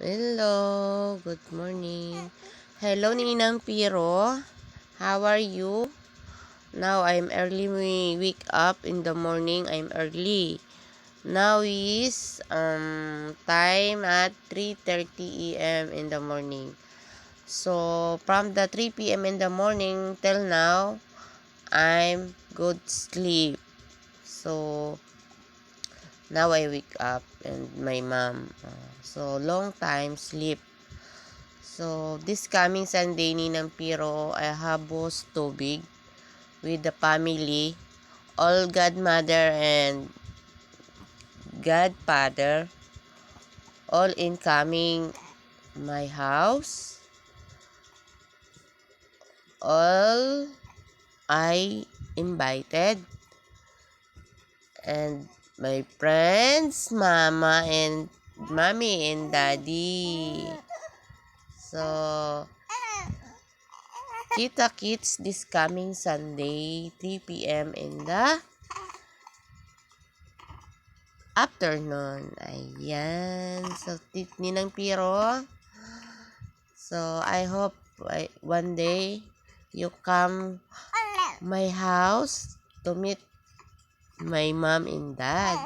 Hello, good morning. Hello, Ninang Piro. How are you? Now I'm early. We wake up in the morning. I'm early. Now is time at 3:30 a.m. in the morning. So from the 3 p.m. in the morning till now, I'm good sleep. So now I wake up and my mom. So long time sleep. So, this coming Sunday, Ninang Piro, I habos tubig with the family, all godmother and godfather, all incoming my house, all I invited, and my friends, mama and mommy and daddy. So, kita kits this coming Sunday, 3 p.m. in the afternoon. Ayan. So, Ninang Piro. So, I hope one day you come my house to meet my mom and dad.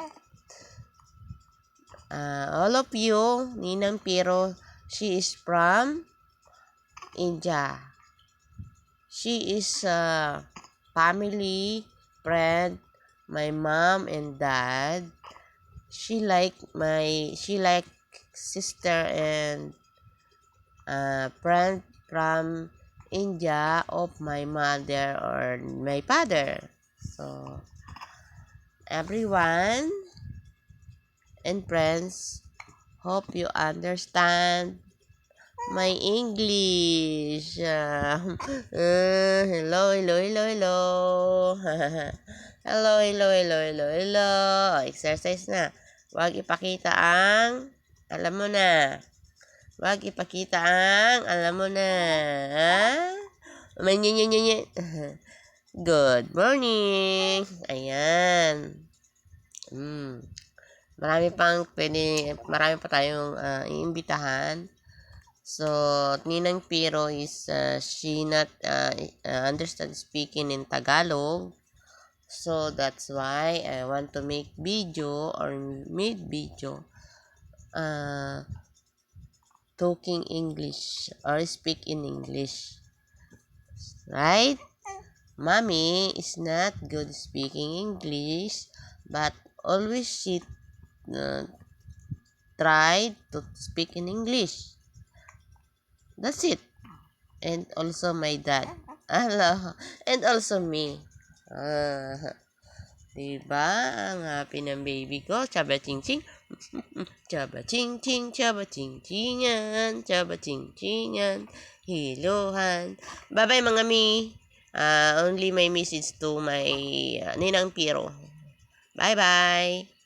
All of you, Ninang Piro, she is from India. She is a family friend, my mom and dad. She like sister and friend from India of my mother or my father. So everyone and friends, hope you understand my English. Hello, hello, hello, hello. Hello, hello, hello, hello, hello. Exercise na. Huwag ipakita ang, alam mo na. Huwag ipakita ang, alam mo na. Ha? Good morning. Ayan. Marami pa tayong iimbitahan. So, Ninang Piro is she not understand speaking in Tagalog. So, that's why I want to make video or made video talking English or speak in English. Right? Mommy is not good speaking English, but always she uh, tried to speak in English. That's it. And also my dad. Hello. And also me. Ah, diba? Ang happy ng baby ko. Chaba ching ching. Chaba ching ching. Chaba ching chingan. Chaba ching chingan. Hiluhan. Bye-bye mga mi. Only my message to my Ninang Piro. Bye-bye.